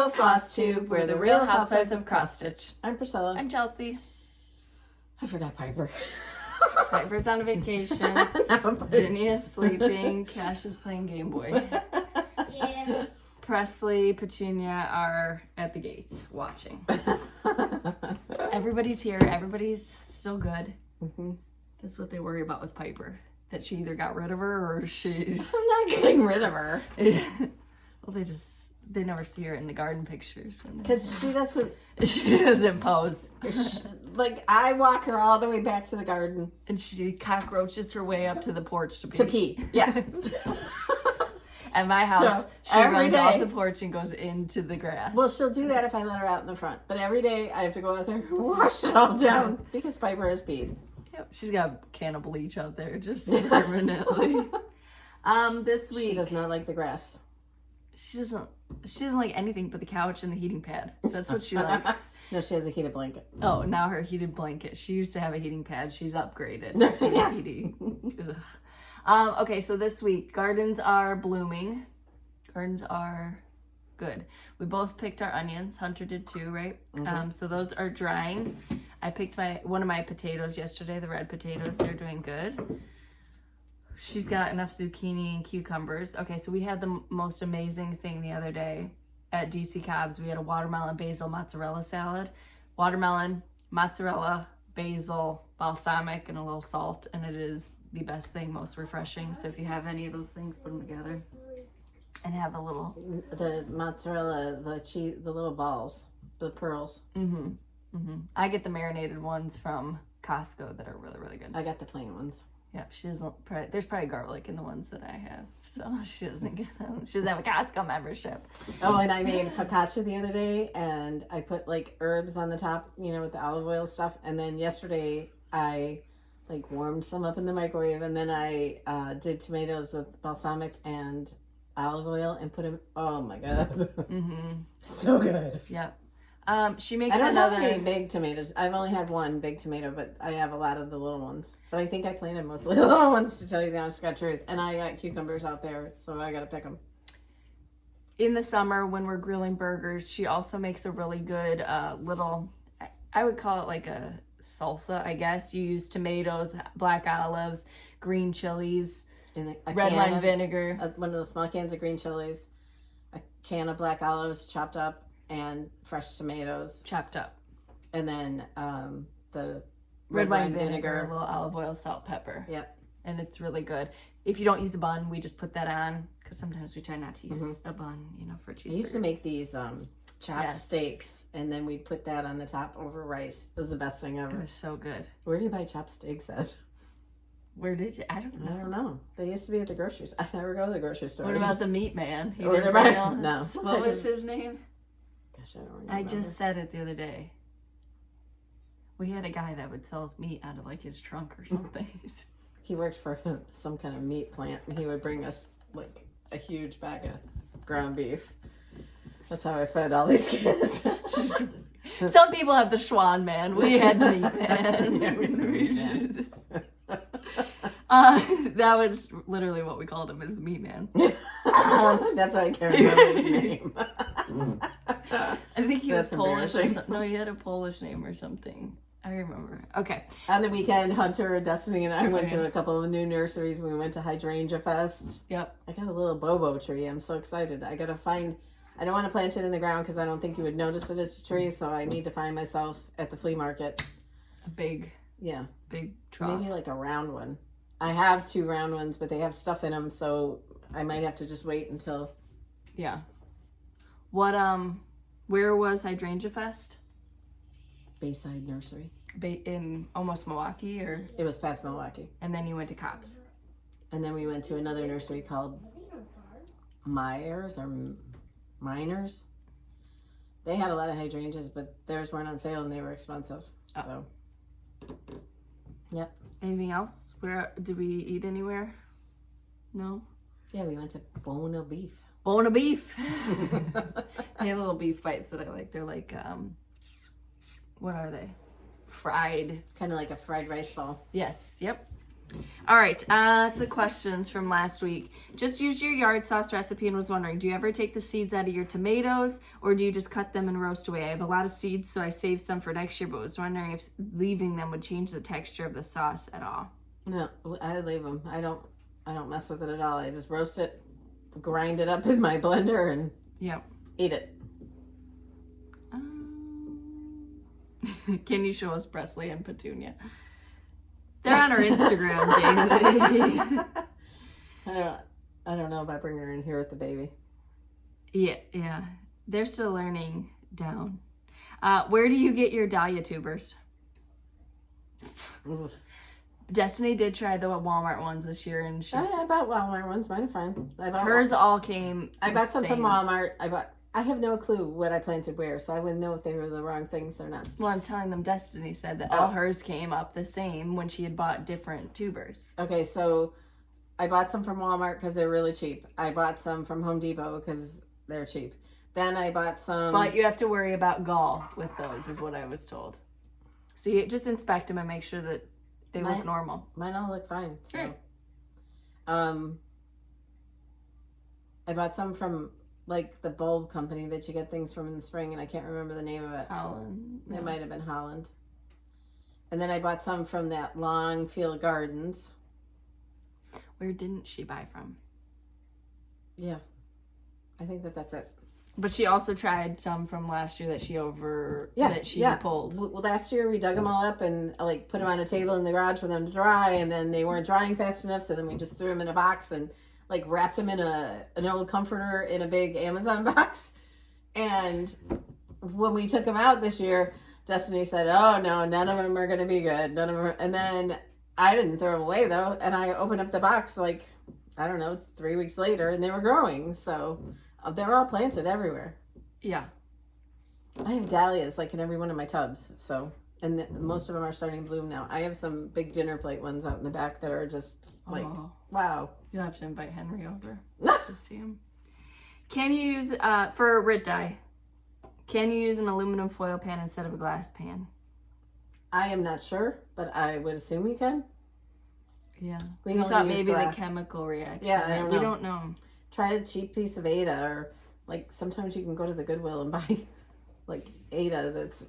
Hello, Flosstube. We're the Real Housewives of Cross Stitch. I'm Priscilla. I'm Chelsea. I forgot Piper. Piper's on a vacation. Zinnia's sleeping. Cash is playing Game Boy. Yeah. Presley, Petunia are at the gate watching. Everybody's here. Everybody's still good. Mm-hmm. That's what they worry about with Piper. That she either got rid of her or she's... I'm not getting rid of her. Well, they never see her in the garden pictures. Because she doesn't... She doesn't pose. Like, I walk her all the way back to the garden. And she cockroaches her way up to the porch to pee. To pee, yeah. At my house, So, she every runs day- off the porch and goes into the grass. Well, she'll do that if I let her out in the front. But every day, I have to go out there and wash it all down. Because Piper has peed. Yep, she's got a can of bleach out there just permanently. This week... She does not like the grass. She doesn't like anything but the couch and the heating pad. That's what she likes. No, she has a heated blanket. Oh, now her heated blanket. She used to have a heating pad. She's upgraded to Yeah. heating. Ugh. Okay, so this week, gardens are blooming. Gardens are good. We both picked our onions. Hunter did too, right? Mm-hmm. So those are drying. I picked one of my potatoes yesterday, the red potatoes. They're doing good. She's got enough zucchini and cucumbers. Okay, so we had the most amazing thing the other day at DC Cobb's. We had a watermelon basil mozzarella salad. Watermelon, mozzarella, basil, balsamic, and a little salt. And it is the best thing, most refreshing. So if you have any of those things, put them together. And have a little... The mozzarella, the cheese, the little balls, the pearls. Mm-hmm. Mm-hmm. I get the marinated ones from Costco that are really, really good. I got the plain ones. Yep, she doesn't. There's probably garlic in the ones that I have, so she doesn't get them. She doesn't have a Costco membership. Oh, and I made focaccia the other day, and I put like herbs on the top, you know, with the olive oil stuff. And then yesterday, I like warmed some up in the microwave, and then I did tomatoes with balsamic and olive oil and put them. Oh my god, Mm-hmm. so good. Yep. She makes I don't another. have any big tomatoes. I've only had one big tomato, but I have a lot of the little ones. But I think I planted mostly the little ones, to tell you the honest God truth. And I got cucumbers out there, so I got to pick them. In the summer when we're grilling burgers, she also makes a really good little. I would call it like a salsa, I guess. You use tomatoes, black olives, green chilies, In a red can wine of- vinegar. One of the small cans of green chilies, a can of black olives chopped up, and fresh tomatoes, Chopped up. and then the Red wine vinegar, a little olive oil, salt, pepper. Yep. And it's really good. If you don't use a bun, we just put that on because sometimes we try not to use a bun, you know, for a cheeseburger. I used to make these chopped Yes. steaks, and then we'd put that on the top over rice. It was the best thing It ever. was so good. Where do you buy chopped steaks at? Where did you? I don't I know. don't know. They used to be at the grocery store. I never go to the grocery store. What I about just- the meat man? He Order didn't by- bring us? No. What I was just- his name? Gosh, I don't remember. I just said it the other day. We had a guy that would sell us meat out of like his trunk or something. He worked for some kind of meat plant, and he would bring us like a huge bag of ground beef. That's how I fed all these kids. Some people have the Schwan man. We had the meat man. Yeah, we had the meat man. That was literally what we called him, is the meat man. That's why I can't remember his name. I think he was That's Polish or embarrassing. something. No, he had a Polish name or something. I remember. Okay. On the weekend, Hunter, Destiny, and I went Okay. to a couple of new nurseries. We went to Hydrangea Fest. Yep. I got a little bobo tree. I'm so excited. I gotta find. I don't want to plant it in the ground because I don't think you would notice that it's a tree. So I need to find myself at the flea market. A big trough. Maybe like a round one. I have 2 round ones, but they have stuff in them, so I might have to just wait until. Yeah. What, where was Hydrangea Fest? Bayside Nursery. In almost Milwaukee, or? It was past Milwaukee. And then you went to Cobb's. And then we went to another nursery called Myers or Miners. They had a lot of hydrangeas, but theirs weren't on sale and they were expensive. So, yep. Anything else? Where did we eat anywhere? No? Yeah, we went to Bona Beef. Bona beef. They have little beef bites that I like. They're like, what are they? Fried. Kind of like a fried rice ball. Yes. Yep. All right, some questions from last week. Just used your yard sauce recipe and was wondering, do you ever take the seeds out of your tomatoes or do you just cut them and roast away? I have a lot of seeds, so I saved some for next year, but was wondering if leaving them would change the texture of the sauce at all. No, I leave them. I don't mess with it at all. I just roast it, grind it up in my blender, and eat it. Can you show us Presley and Petunia? They're on our Instagram, David. I don't know if I bring her in here with the baby. Yeah. They're still learning down. Where do you get your dahlia tubers? Oof. Destiny did try the Walmart ones this year, and I bought Walmart ones. Mine are fine. Hers all came. I bought some from Walmart. I have no clue what I planted where, so I wouldn't know if they were the wrong things or not. Well, I'm telling them Destiny said that all hers came up the same when she had bought different tubers. Okay, so I bought some from Walmart because they're really cheap. I bought some from Home Depot because they're cheap. Then I bought some... But you have to worry about gall with those, is what I was told. So you just inspect them and make sure that they look normal. Mine all look fine. So, sure. I bought some from... like the bulb company that you get things from in the spring, and I can't remember the name of it. Holland. It might have been Holland. And then I bought some from that Longfield Gardens. Where didn't she buy from? Yeah. I think that's it. But she also tried some from last year that she pulled. Well, last year we dug them all up and like put them on a table in the garage for them to dry, and then they weren't drying fast enough, so then we just threw them in a box and like wrapped them in an old comforter in a big Amazon box. And when we took them out this year, Destiny said, "Oh no, none of them are going to be good. None of them." And then I didn't throw them away though, and I opened up the box like, I don't know, 3 weeks later, and they were growing. So they're all planted everywhere. Yeah. I have dahlias like in every one of my tubs. So, and most of them are starting to bloom now. I have some big dinner plate ones out in the back that are just like, wow. You'll have to invite Henry over to see him. Can you use, for Rit dye, can you use an aluminum foil pan instead of a glass pan? I am not sure, but I would assume you can. Yeah. We thought maybe glass. The chemical reaction. Yeah, I don't know. We don't know. Try a cheap piece of Ada, or like sometimes you can go to the Goodwill and buy like Ada that's,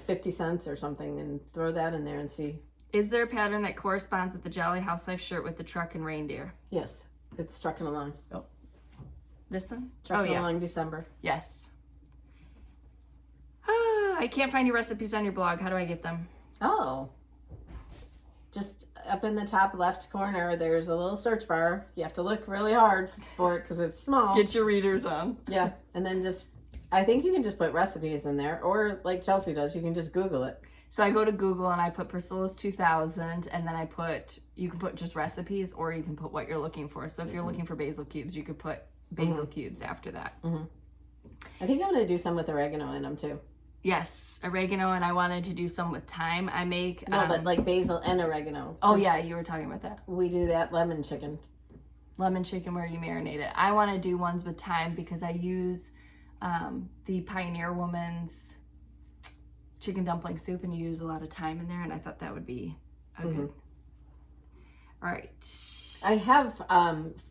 50 cents or something, and throw that in there and see. Is there a pattern that corresponds with the Jolly Housewife shirt with the truck and reindeer? Yes, it's trucking along. Oh, this one? Trucking along December. Yes. I can't find your recipes on your blog. How do I get them? Oh. Just up in the top left corner, there's a little search bar. You have to look really hard for it because it's small. Get your readers on. Yeah, and then I think you can just put recipes in there, or like Chelsea does, you can just Google it. So I go to Google and I put Priscilla's 2000, and then you can put just recipes, or you can put what you're looking for. So if you're looking for basil cubes, you could put basil cubes after that. Mm-hmm. I think I'm going to do some with oregano in them too. Yes, oregano, and I wanted to do some with thyme. I make... No, but like basil and oregano. Oh yeah, you were talking about that. We do that lemon chicken. Lemon chicken where you marinate it. I want to do ones with thyme because I use the Pioneer Woman's chicken dumpling soup, and you use a lot of thyme in there, and I thought that would be a good... All right. I have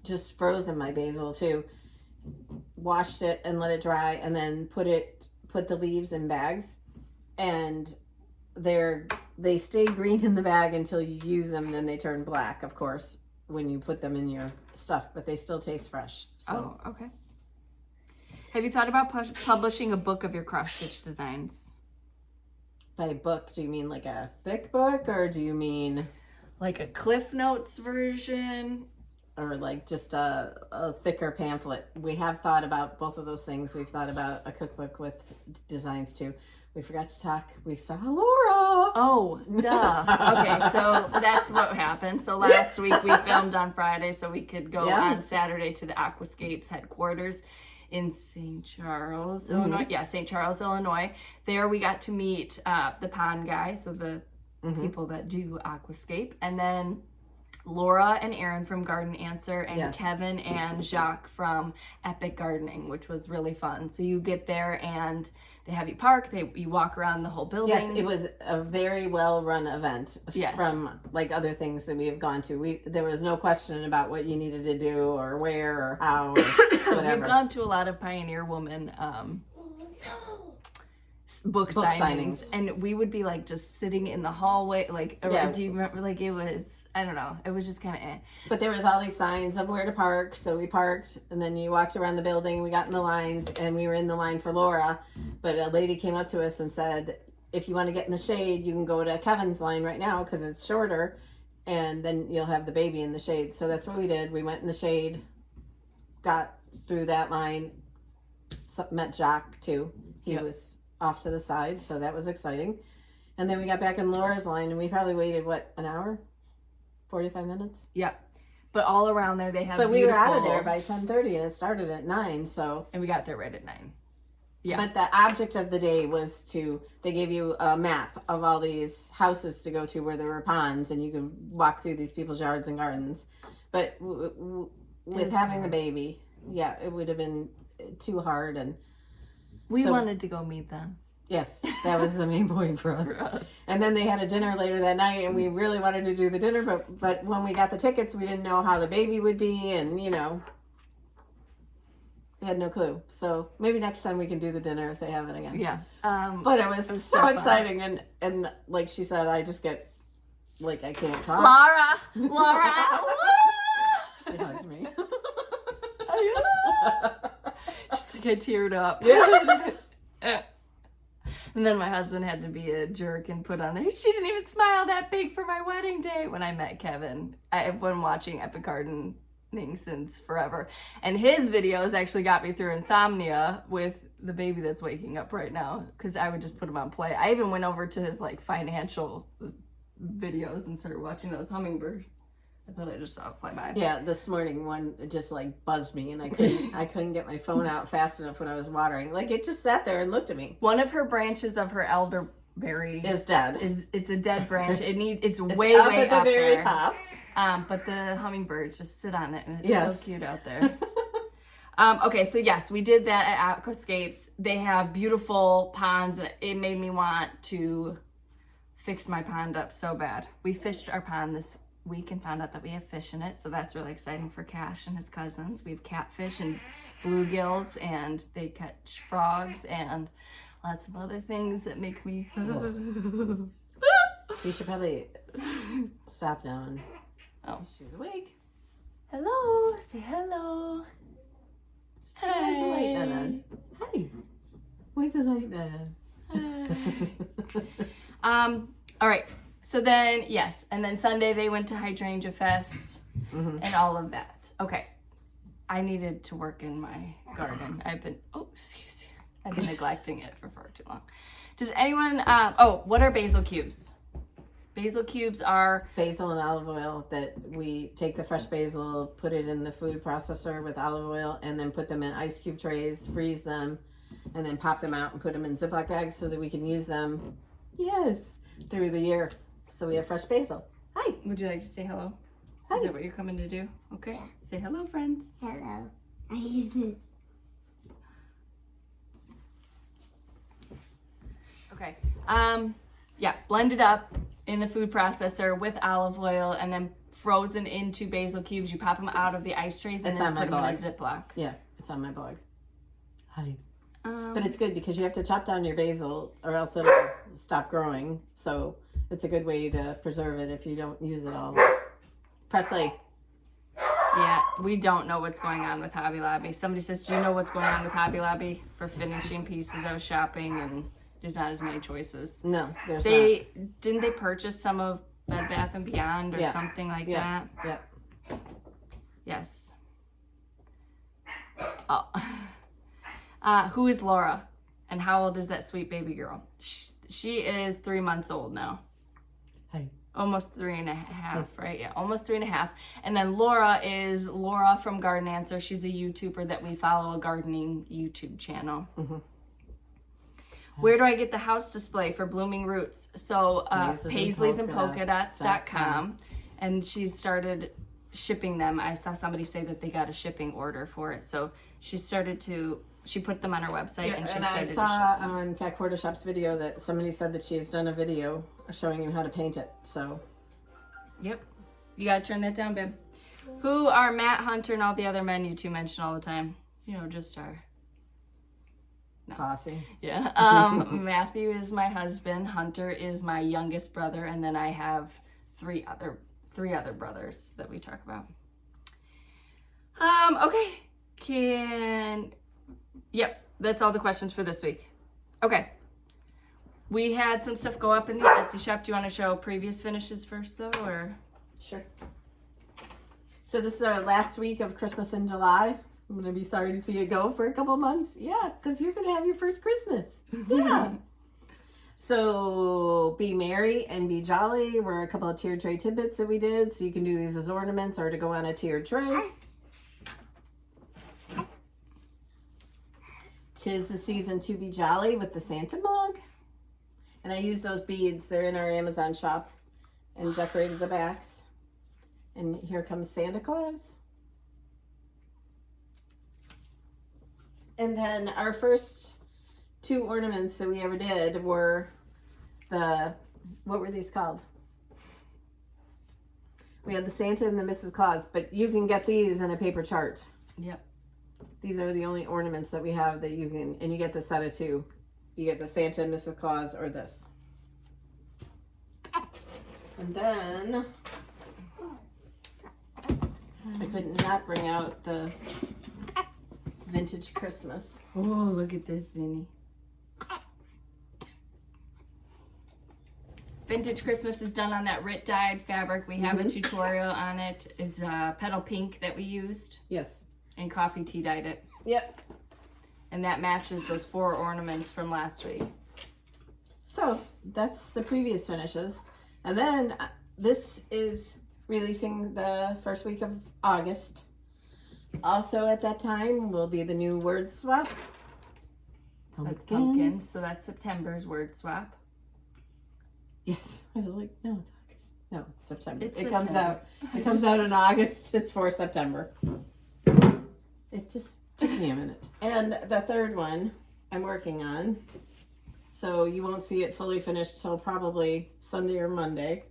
just frozen my basil too. Washed it and let it dry, and then put the leaves in bags, and they stay green in the bag until you use them, then they turn black, of course, when you put them in your stuff, but they still taste fresh. So. Oh, okay. Have you thought about publishing a book of your cross-stitch designs? By book, do you mean like a thick book, or do you mean like a Cliff Notes version? Or like just a thicker pamphlet? We have thought about both of those things. We've thought about a cookbook with designs too. We forgot to talk. We saw Laura. Oh, duh. Okay, so that's what happened. So last week we filmed on Friday so we could go on Saturday to the Aquascapes headquarters in St. Charles, Illinois. Yeah, St. Charles, Illinois. There we got to meet the pond guy, so the people that do Aquascape. And then Laura and Aaron from Garden Answer, and Yes. Kevin and Jacques from Epic Gardening, which was really fun. So you get there and they have you park, you walk around the whole building. Yes, it was a very well run event Yes. from like other things that we have gone to. There was no question about what you needed to do or where or how or whatever. We've gone to a lot of Pioneer Woman book signings, and we would be like just sitting in the hallway, like do you remember, like it was, I don't know, it was just kind of But there was all these signs of where to park, so we parked, and then you walked around the building, we got in the lines, and we were in the line for Laura, but a lady came up to us and said, if you want to get in the shade, you can go to Kevin's line right now because it's shorter, and then you'll have the baby in the shade. So that's what we did. We went in the shade, got through that line, met Jacques too. He was off to the side, so that was exciting. And then we got back in Laura's line, and we probably waited, what, an hour? 45 minutes? Yeah. But all around there they have But we were out of there by 10:30, and it started at 9, so. And we got there right at 9. Yeah. But the object of the day was they gave you a map of all these houses to go to where there were ponds, and you could walk through these people's yards and gardens. But with having the baby, it would have been too hard, and we wanted to go meet them. Yes, that was the main point for us. And then they had a dinner later that night, and we really wanted to do the dinner, but when we got the tickets, we didn't know how the baby would be, and we had no clue. So maybe next time we can do the dinner if they have it again. Yeah. But it was so exciting, and like she said, I just get like I can't talk. Laura. She hugged me. She's like, I teared up. Yeah. And then my husband had to be a jerk and put on there, she didn't even smile that big for my wedding day. When I met Kevin, I've been watching Epic Gardening since forever. And his videos actually got me through insomnia with the baby that's waking up right now, because I would just put him on play. I even went over to his like financial videos and started watching those hummingbirds. I thought I just saw it fly by. Yeah, this morning one just like buzzed me, and I couldn't get my phone out fast enough when I was watering. Like it just sat there and looked at me. One of her branches of her elderberry is dead. It's a dead branch. It's up way at the up very there. top. But the hummingbirds just sit on it, and it's so cute out there. Okay, so yes, we did that at Aquascapes. They have beautiful ponds, and it made me want to fix my pond up so bad. We fished our pond this week and found out that we have fish in it, so that's really exciting for Cash and his cousins. We have catfish and bluegills, and they catch frogs and lots of other things that make me You should probably stop now. And she's awake. Hello, say hello. Where's the light, Nana? Hi. Where's the light, Nana? All right. So then, yes, and then Sunday they went to Hydrangea Fest and all of that. Okay, I needed to work in my garden. I've been neglecting it for far too long. Does anyone, what are basil cubes? Basil cubes are basil and olive oil that we take the fresh basil, put it in the food processor with olive oil, and then put them in ice cube trays, freeze them, and then pop them out and put them in Ziploc bags so that we can use them, through the year. So we have fresh basil. Hi. Would you like to say hello? Hi. Is that what you're coming to do? Okay. Say hello, friends. Hello. I use it. Okay. Blend it up in the food processor with olive oil, and then frozen into basil cubes. You pop them out of the ice trays and then put them in a Ziploc. Yeah, it's on my blog. Hi. Um, But it's good because you have to chop down your basil or else it'll stop growing. So it's a good way to preserve it if you don't use it all. Presley. Yeah, we don't know what's going on with Hobby Lobby. Somebody says, do you know what's going on with Hobby Lobby for finishing pieces? I was shopping and there's not as many choices. No, there's not. Didn't they purchase some of Bed Bath & Beyond or something like that? Yeah. Yes. Oh. Who is Laura? And how old is that sweet baby girl? She is 3 months old now. Hi. Almost 3.5, right? Yeah, almost 3.5. And then Laura is Laura from Garden Answer. She's a YouTuber that we follow, a gardening YouTube channel. Mm-hmm. Where do I get the house display for blooming roots? So Paisleysandpolkadots.com. and she started shipping them. I saw somebody say that they got a shipping order for it, so she put them on her website, Yeah, and she and started I to ship saw them. on Fat Quarter Shop's video that somebody said that she has done a video showing you how to paint it. So Yep. You gotta turn that down, babe. Who are Matt, Hunter, and all the other men you two mention all the time? You know, just our... posse. Yeah. Matthew is my husband. Hunter is my youngest brother, and then I have three other brothers that we talk about. Okay. Yep, that's all the questions for this week. Okay. We had some stuff go up in the Etsy shop. Do you want to show previous finishes first, though, or? Sure. So this is our last week of Christmas in July. I'm going to be sorry to see it go for a couple months. Yeah, because you're going to have your first Christmas. Yeah. So be merry and be jolly were a couple of tiered tray tidbits that we did. So you can do these as ornaments or to go on a tiered tray. 'Tis the season to be jolly with the Santa mug. And I used those beads. They're in our Amazon shop and decorated the backs. And here comes Santa Claus. And then our first two ornaments that we ever did were what were these called? We had the Santa and the Mrs. Claus, but you can get these in a paper chart. Yep. These are the only ornaments that we have that you can, and you get the set of two. You get the Santa and Mrs. Claus or this. And then I could not bring out the vintage Christmas. Oh, look at this, Zinni. Vintage Christmas is done on that Rit dyed fabric. We have a tutorial on it. It's petal pink that we used, Yes. and coffee tea dyed it. Yep. And that matches those 4 ornaments from last week. So that's the previous finishes. And then this is releasing the first week of August. Also at that time will be the new word swap. That's pumpkins. So that's September's word swap. Yes. I was like, no, it's August. No, it's September. It's It September. comes out in August. It's for September. It just took me a minute. And the third one I'm working on. So you won't see it fully finished till probably Sunday or Monday.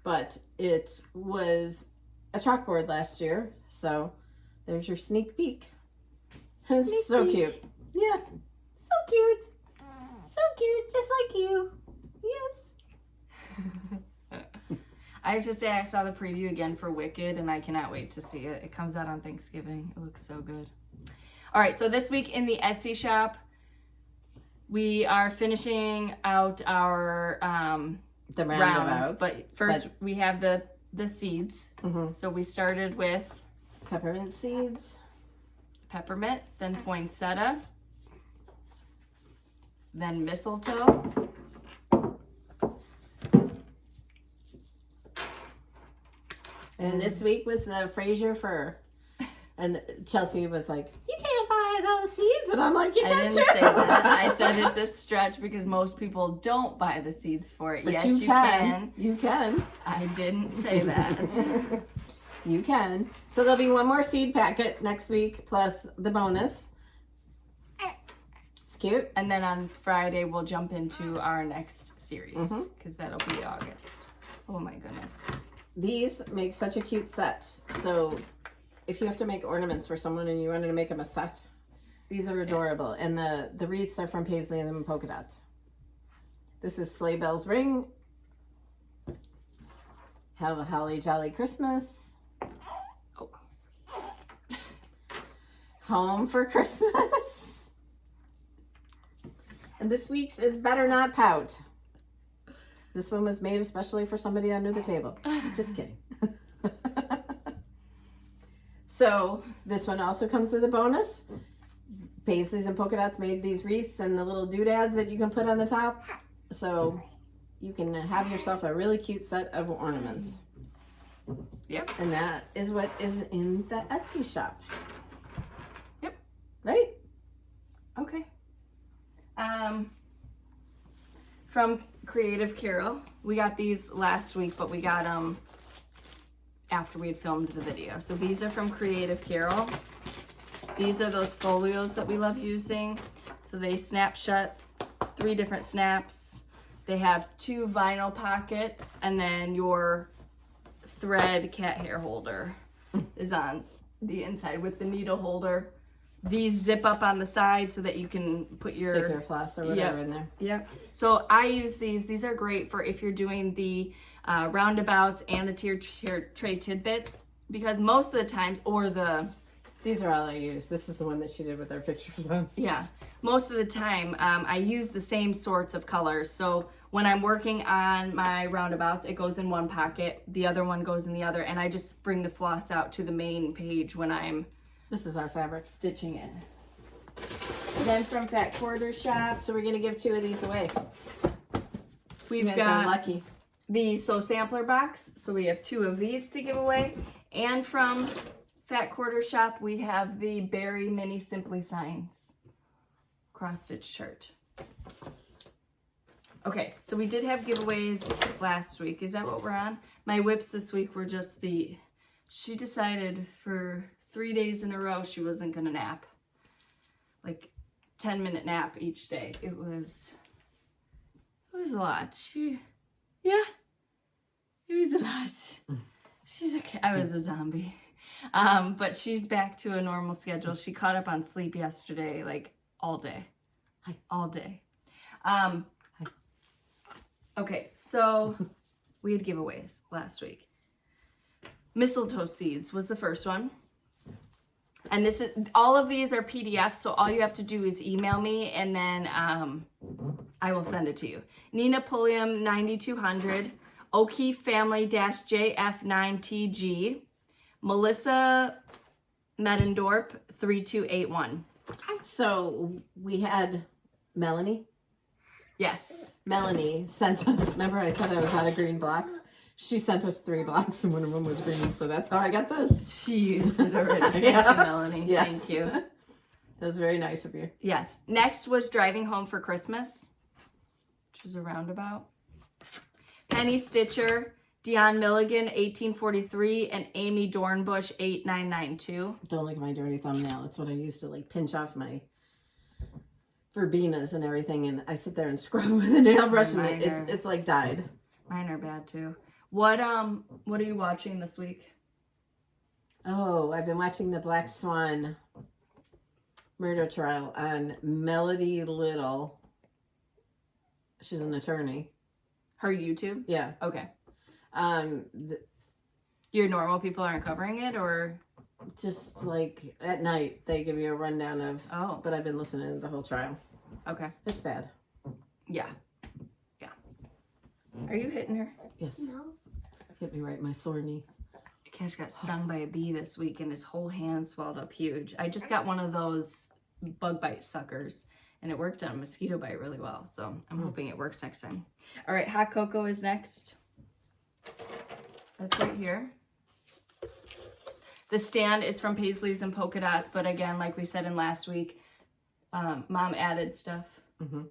But it was a chalkboard last year. So there's your sneak peek. It's so cute. Yeah. So cute. So cute. Just like you. Yes. I have to say I saw the preview again for Wicked, and I cannot wait to see it. It comes out on Thanksgiving. It looks so good. All right, so this week in the Etsy shop, we are finishing out our The rounds. roundabouts. But first, we have the seeds. So we started with Peppermint seeds. peppermint, then poinsettia, then mistletoe, And this week was the Fraser fir. And Chelsea was like, you can't buy those seeds. And I'm like, you I can didn't too. say that. I said it's a stretch because most people don't buy the seeds for it. But Yes, you you can. You can. I didn't say that. You can. So there'll be one more seed packet next week plus the bonus. It's cute. And then on Friday, we'll jump into our next series because that'll be August. Oh my goodness. These make such a cute set. So if you have to make ornaments for someone and you wanted to make them a set, these are adorable. Yes. And the wreaths are from Paisley and Polka Dots. This is Sleigh Bells Ring. Have a holly jolly Christmas. Oh. Home for Christmas. And this week's is Better Not Pout. This one was made especially for somebody under the table. Just kidding. So this one also comes with a bonus. Paisleys and Polka Dots made these wreaths and the little doodads that you can put on the top. So you can have yourself a really cute set of ornaments. Yep. And that is what is in the Etsy shop. Yep. Right? Okay. From Creative Carol, we got these last week, but we got them after we had filmed the video. So these are from Creative Carol. These are those folios that we love using. So they snap shut, 3 different snaps. They have 2 vinyl pockets, and then your thread cat hair holder is on the inside with the needle holder. These zip up on the side so that you can put your sticker floss or whatever in there. Yep. So I use these. These are great for if you're doing the roundabouts and the tray tidbits, because most of the times, These are all I use. This is the one that she did with our pictures on. yeah, most of the time I use the same sorts of colors. So when I'm working on my roundabouts, it goes in one pocket, the other one goes in the other, and I just bring the floss out to the main page when I'm This is our fabric. stitching it. Then from Fat Quarter Shop, So we're gonna give 2 of these away. we've You guys are got lucky. the sampler box. So we have 2 of these to give away. And from Fat Quarter Shop, we have the Berry Mini Simply Signs cross stitch chart. Okay, so we did have giveaways last week. Is that what we're on? My whips this week were just she decided for 3 days in a row she wasn't gonna nap. Like 10-minute nap each day. It was a lot. It was a lot. She's okay. I was a zombie. But she's back to a normal schedule. She caught up on sleep yesterday, like all day. Hi. All day. Okay, so we had giveaways last week. Mistletoe seeds was the first one. And all of these are PDFs, so all you have to do is email me, and then I will send it to you. Nina Pulliam 9200, O'Keefe Family-JF9TG, Melissa Medendorp 3281. So we had Melanie. Yes. Melanie sent us, remember I said I was out of green blocks? She sent us 3 blocks and one of them was green, so that's how I got this. She used it already. Thank Yeah. you, Melanie. Yes. Thank you. That was very nice of you. Yes. Next was Driving Home for Christmas, which was a roundabout. Penny Stitcher, Dion Milligan 1843, and Amy Dornbush 8992. Don't look at my dirty thumbnail. It's what I used to like pinch off my verbenas and everything, and I sit there and scrub with a nail brush, and it's like dyed. Mine are bad too. What are you watching this week? Oh, I've been watching the Black Swan murder trial on Melody Little. She's an attorney. Her YouTube? Yeah. Okay. th- Your normal people aren't covering it, or? just like at night they give you a rundown of. Oh. But I've been listening to the whole trial. Okay. It's bad. Yeah. Yeah. Are you hitting her? Yes. No. Hit me right in my sore knee. Cash got stung by a bee this week and his whole hand swelled up huge. I just got one of those bug bite suckers and it worked on a mosquito bite really well. So I'm hoping it works next time. All right, hot cocoa is next. That's right here. The stand is from Paisleys and Polka Dots, but again, like we said in last week, Mom added stuff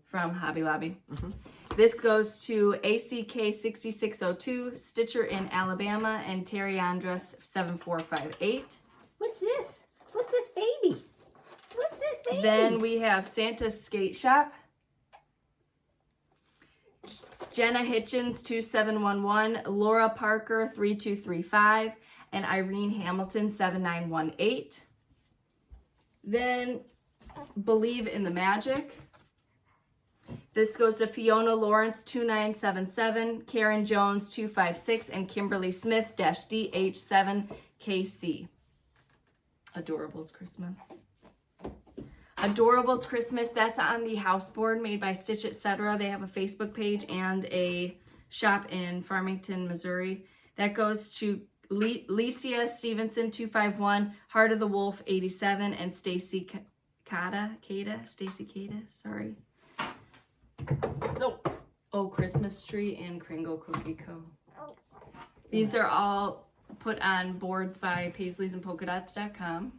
from Hobby Lobby. This goes to ACK 6602, Stitcher in Alabama, and Terry Andrus 7458. What's this? What's this baby? What's this baby? Then we have Santa's Skate Shop, Jenna Hitchens 2711, Laura Parker 3235, and Irene Hamilton 7918. Then Believe in the Magic. This goes to Fiona Lawrence 2977, Karen Jones 256, and Kimberly Smith DH7KC. Adorables Christmas. Adorables Christmas, that's on the house board made by Stitch Etc. They have a Facebook page and a shop in Farmington, Missouri. That goes to Licia Stevenson 251, Heart of the Wolf 87, and Stacy Cada, sorry. No. Oh, Christmas Tree and Kringle Cookie Co. These are all put on boards by Paisley'sandPolkadots.com.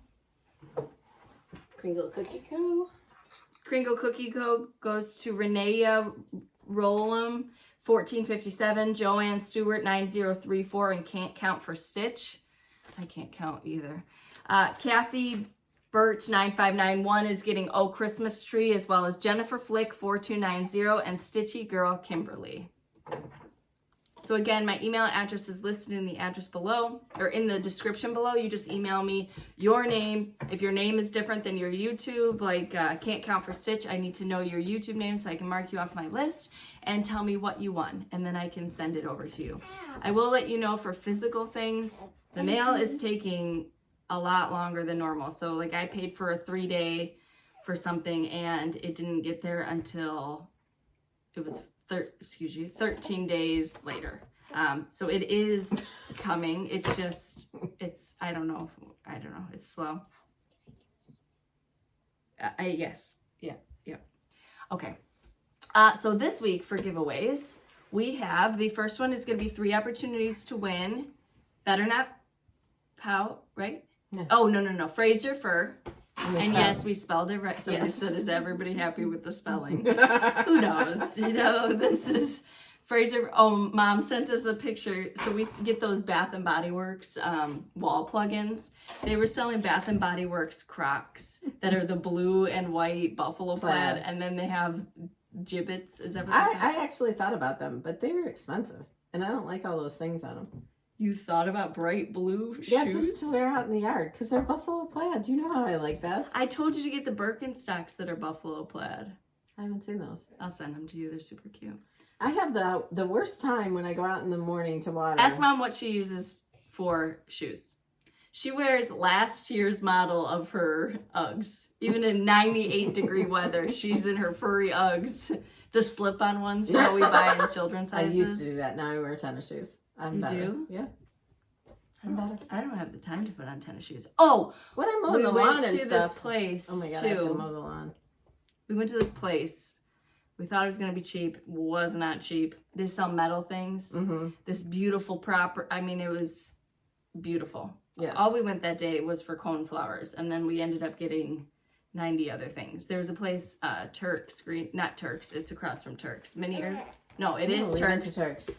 Kringle Cookie Co. Kringle Cookie Co. goes to Renea Rollum 1457, Joanne Stewart 9034, and Can't Count for Stitch. I can't count either. Kathy Birch 9591 is getting Oh Christmas Tree, as well as Jennifer Flick 4290 and Stitchy Girl Kimberly. So again, my email address is listed in the address below, or in the description below. You just email me your name. If your name is different than your YouTube, like Can't Count for Stitch, I need to know your YouTube name so I can mark you off my list, and tell me what you won, and then I can send it over to you. I will let you know for physical things, the mail is taking a lot longer than normal. So like I paid for a 3-day for something, and it didn't get there until it was 13 days later. So it is coming. It's just, I don't know. It's slow. Yes. Yeah. Okay. So this week for giveaways, we have, the first one is going to be 3 opportunities to win. Better Not Pout, right? No. Oh, no. Fraser Fur. And spelled. yes, we spelled it right. Somebody Yes. said, is everybody happy with the spelling? Who knows? This is Fraser. Oh, Mom sent us a picture. So we get those Bath and Body Works wall plugins. They were selling Bath and Body Works Crocs that are the blue and white buffalo plaid. And then they have gibbets. Is that what they're called? I actually thought about them, but they were expensive. And I don't like all those things on them. You thought about bright blue shoes? Yeah, just to wear out in the yard, because they're buffalo plaid. You know how I like that. I told you to get the Birkenstocks that are buffalo plaid. I haven't seen those. I'll send them to you. They're super cute. I have the worst time when I go out in the morning to water. Ask Mom what she uses for shoes. She wears last year's model of her Uggs. Even in 98-degree weather, she's in her furry Uggs. The slip-on ones, you know, we buy in children's I sizes. used to do that. Now I wear tennis shoes. I'm You better. do? Yeah. I don't have the time to put on tennis shoes. Oh, When I'm mowing we the lawn went and to stuff. this place Oh my god, too. I have to mow the lawn. We went to this place. We thought it was going to be cheap. Was not cheap. They sell metal things. Mm-hmm. This beautiful it was beautiful. Yes. All we went that day was for coneflowers, and then we ended up getting 90 other things. There was a place, Turks, not Turks, it's across from Turks. No, it is we went Turks. to Turks.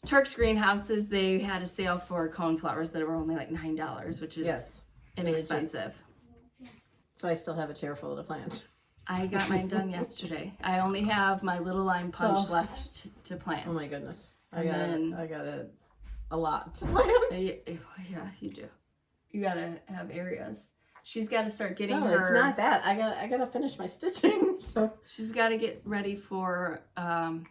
Turks Greenhouses, they had a sale for coneflowers that were only like $9, which is Yes. inexpensive. So I still have a chair full of plants. I got mine done yesterday. I only have my little lime punch Oh. left to plant. Oh my goodness. And then- I got a lot to plant. Yeah, you do. You gotta have areas. She's got to start getting No, her. it's not that. I gotta finish my stitching. So She's got to get ready for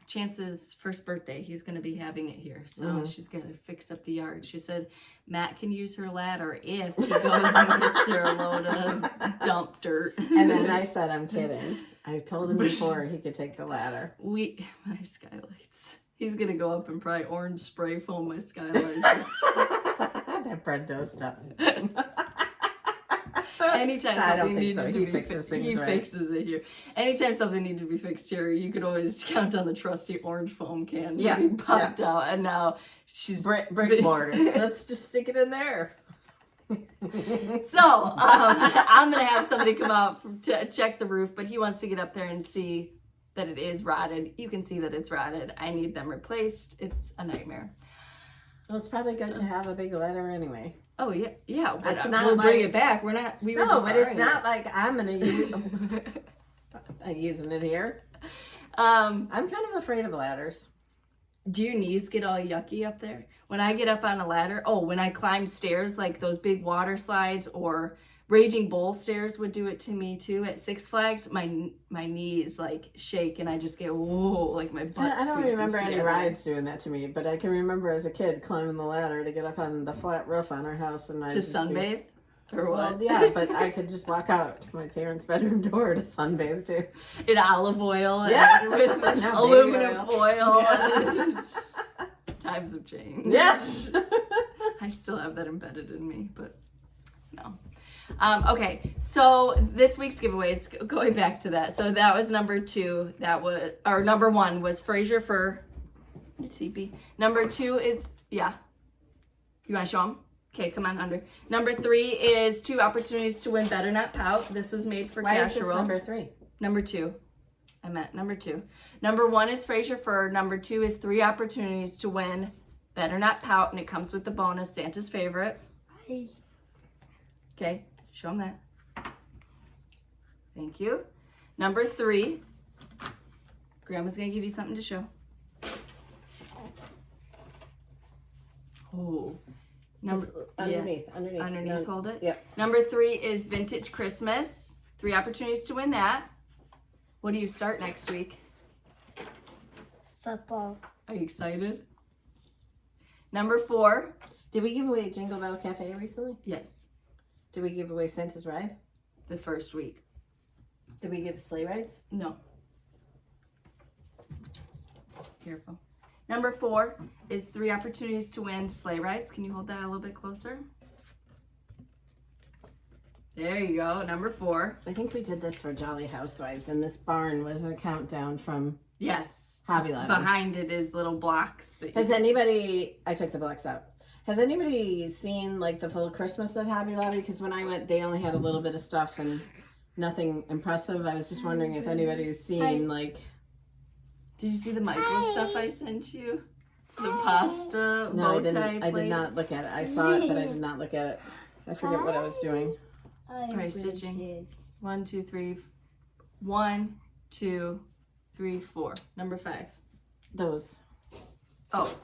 Chance's first birthday. He's going to be having it here. So she's got to fix up the yard. She said Matt can use her ladder if he goes and gets her a load of dump dirt. and then I said I'm kidding. I told him before he could take the ladder. My skylights. He's going to go up and probably orange spray foam my skylights. That bread dough stuff. Anytime I don't something think needs so. to He be fixes things he right. fixes it here. Anytime something needs to be fixed here, you could always count on the trusty orange foam can Yeah, being popped out. And now she's Brick mortar. Let's just stick it in there. So I'm gonna have somebody come out to check the roof, but he wants to get up there and see that it is rotted. You can see that it's rotted. I need them replaced. It's a nightmare. Well, it's probably good to have a big ladder anyway. Oh yeah. But It's not we'll bring like- it back. We're not. We were No, just but it's borrowing not like I'm gonna use. I'm using it here. I'm kind of afraid of ladders. Do your knees get all yucky up there? When I get up on a ladder, when I climb stairs, like those big water slides or Raging Bull stairs would do it to me too at Six Flags. My knees like shake and I just get, whoa, like my butt I don't squeezes remember any together. rides doing that to me, but I can remember as a kid climbing the ladder to get up on the flat roof on our house and I To sunbathe? Or what? Well, yeah, but I could just walk out to my parents' bedroom door to sunbathe too. In olive oil and Yeah. with No, aluminum baby foil. Yeah. Times have changed. Yes. I still have that embedded in me, but no. Okay, so this week's giveaways, going back to that. So that was number 2. Number 1 was Fraser Fur. CP. Number 2 is, yeah. You want to show them? Okay, come on under. Number 3 is 2 opportunities to win Better Not Pout. This was made for Why is this casserole. number 3? Number 2. I meant number 2. Number 1 is Fraser Fur. Number 2 is 3 opportunities to win Better Not Pout, and it comes with the bonus, Santa's favorite. Okay, show them that. Thank you. Number 3, Grandma's gonna give you something to show. Oh, Just underneath. Hold it. Yep. Number 3 is Vintage Christmas. 3 opportunities to win that. What do you start next week? Football. Are you excited? Number 4. Did we give away Jingle Bell Cafe recently? Yes, Did we give away Santa's Ride? the first week. Did we give sleigh rides? No. Careful. Number 4 is 3 opportunities to win sleigh rides. Can you hold that a little bit closer? There you go. Number 4. I think we did this for Jolly Housewives, and this barn was a countdown from Yes. Hobby Lobby. Behind it is little blocks. That Has anybody, I took the blocks out. Has anybody seen like the full Christmas at Hobby Lobby? Because when I went, they only had a little bit of stuff and nothing impressive. I was just wondering if anybody's seen like. Did you see the micro stuff I sent you? The pasta, No, I bow tie didn't. I did not plates? look at it. I saw it, but I did not look at it. I forget what I was doing. Price stitching. 1, 2, 3. 1, 2, 3, 4. Number 5. Those. Oh,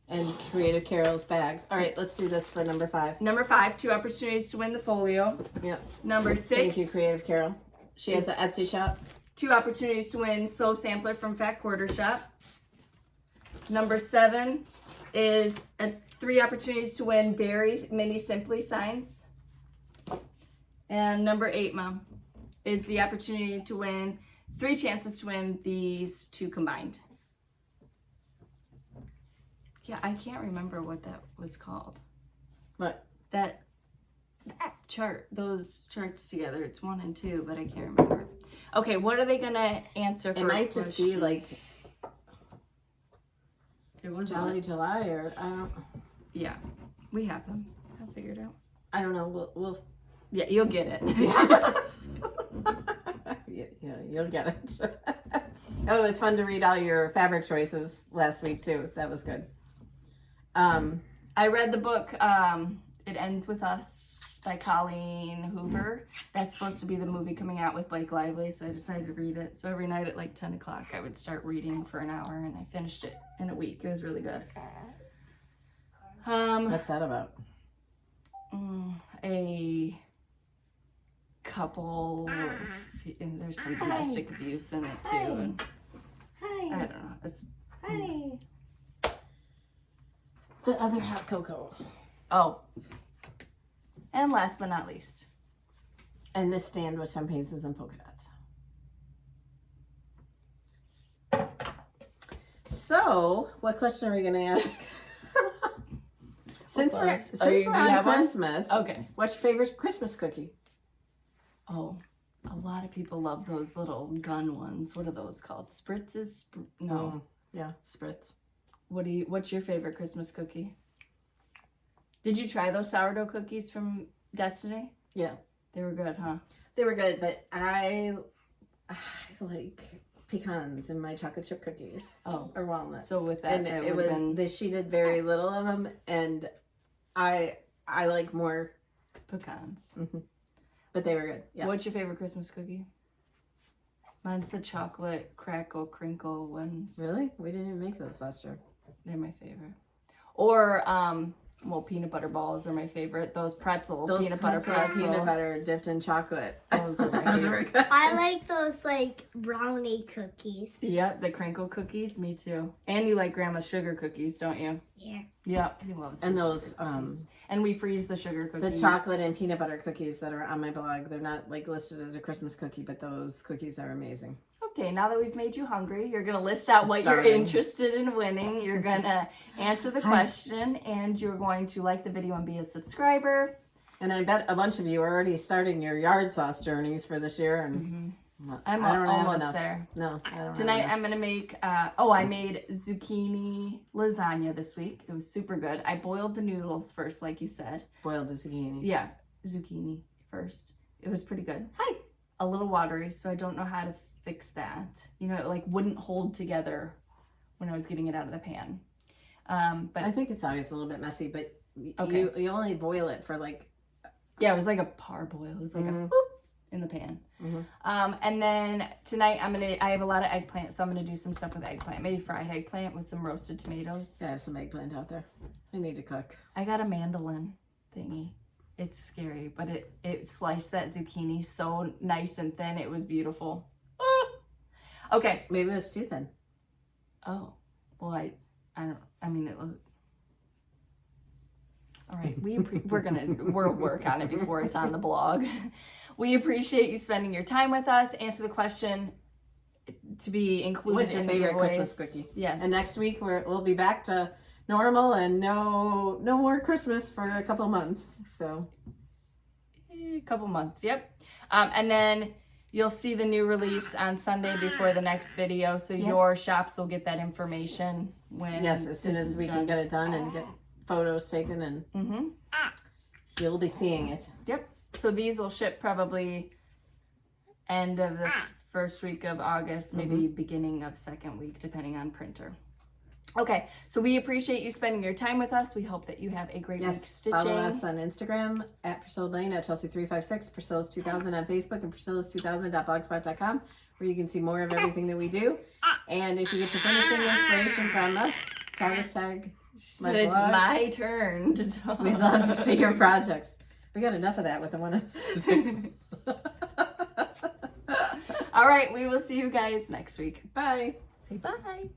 And Creative Carol's bags. All right, let's do this for number 5. number 5. 2 opportunities to win the folio. Yep. Number 6. Thank you, Creative Carol. She has an Etsy shop. 2 opportunities to win Slow Sampler from Fat Quarter Shop. Number 7 is 3 opportunities to win Berry Mini Simply signs. And number 8, Mom, is the opportunity to win 3 chances to win these 2 combined. Yeah, I can't remember what that was called. What? That chart, those charts together, it's 1 and 2, but I can't remember. Okay, what are they gonna answer for? It might just be like It was Jolly July, or I don't. Yeah, we have them. I'll figure it out. I don't know. We'll Yeah, you'll get it. yeah, you'll get it. Oh, it was fun to read all your fabric choices last week too. That was good. I read the book, It Ends With Us by Colleen Hoover. That's supposed to be the movie coming out with Blake Lively, so I decided to read it. So every night at like 10 o'clock, I would start reading for an hour, and I finished it in a week. It was really good. What's that about? A couple, and there's some domestic abuse in it too. And I don't know. It's, The other hot cocoa. oh, and last but not least, And this stand was from Paces and Polka Dots. So, what question are we going to ask? Since we're do you on have one? Christmas, okay. what's your favorite Christmas cookie? Oh, a lot of people love those little gun ones. What are those called? Spritzes? No. Yeah, Spritz. What's your favorite Christmas cookie? Did you try those sourdough cookies from Destiny? Yeah. They were good, huh? They were good, but I like pecans in my chocolate chip cookies. Oh. Or walnuts. So with that, and it it would've was been- she did very little of them, and I like more, Pecans. but they were good. Yeah. What's your favorite Christmas cookie? Mine's the chocolate crackle crinkle ones. Really? We didn't even make those last year. They're my favorite. Or, well, peanut butter balls are my favorite. Those peanut butter pretzels. peanut butter dipped in chocolate. Those are my Those were favorite. good. I like those like brownie cookies. Yep, the crinkle cookies. Me too. And you like Grandma's sugar cookies, don't you? Yeah. Yep, he loves And his those, sugar cookies. And we freeze the sugar the cookies. chocolate and peanut butter cookies that are on my blog, they're not like listed as a Christmas cookie, but those cookies are amazing. Okay, now that we've made you hungry, you're going to list out what Starving. you're interested in winning. You're going to answer the question, and you're going to like the video and be a subscriber. And I bet a bunch of you are already starting your yard sauce journeys for this year. And I'm I don't have almost enough. there. No, I don't Tonight have enough. I'm going to make, I made zucchini lasagna this week. It was super good. I boiled the noodles first, like you said. Boiled the zucchini. Yeah, zucchini first. It was pretty good. Hi. A little watery, so I don't know how to fix that. You know, it like wouldn't hold together when I was getting it out of the pan. But I think it's always a little bit messy, but Okay. you only boil it for like, yeah, it was like a parboil. It was like a whoop in the pan. Mhm. And then tonight I have a lot of eggplant, so I'm gonna do some stuff with eggplant. Maybe fried eggplant with some roasted tomatoes. I have some eggplant out there. I need to cook. I got a mandolin thingy. It's scary, but it sliced that zucchini so nice and thin. It was beautiful. Okay. Maybe it was too thin. Oh, well, I mean, it looked. All right, we'll work on it before it's on the blog. We appreciate you spending your time with us. Answer the question to be included What's your in the favorite giveaways. Christmas cookie? Yes. And next week we'll be back to normal and no more Christmas for a couple months. So A couple months, yep. And then you'll see the new release on Sunday before the next video, so your shops will get that information when. yes, as soon as we can get it done and get photos taken, and you'll be seeing it. Yep. So these will ship probably end of the first week of August, maybe beginning of second week, depending on printer. Okay, so we appreciate you spending your time with us. We hope that you have a great week stitching. Follow us on Instagram at Priscilla Blaine, at Chelsea356, Priscilla's 2000 on Facebook, and Priscilla's2000.blogspot.com, where you can see more of everything that we do. And if you get your finishing inspiration from us, tag my It's blog. my turn to talk. We'd love to see your projects. We got enough of that with the one. All right, we will see you guys next week. Bye. Say bye.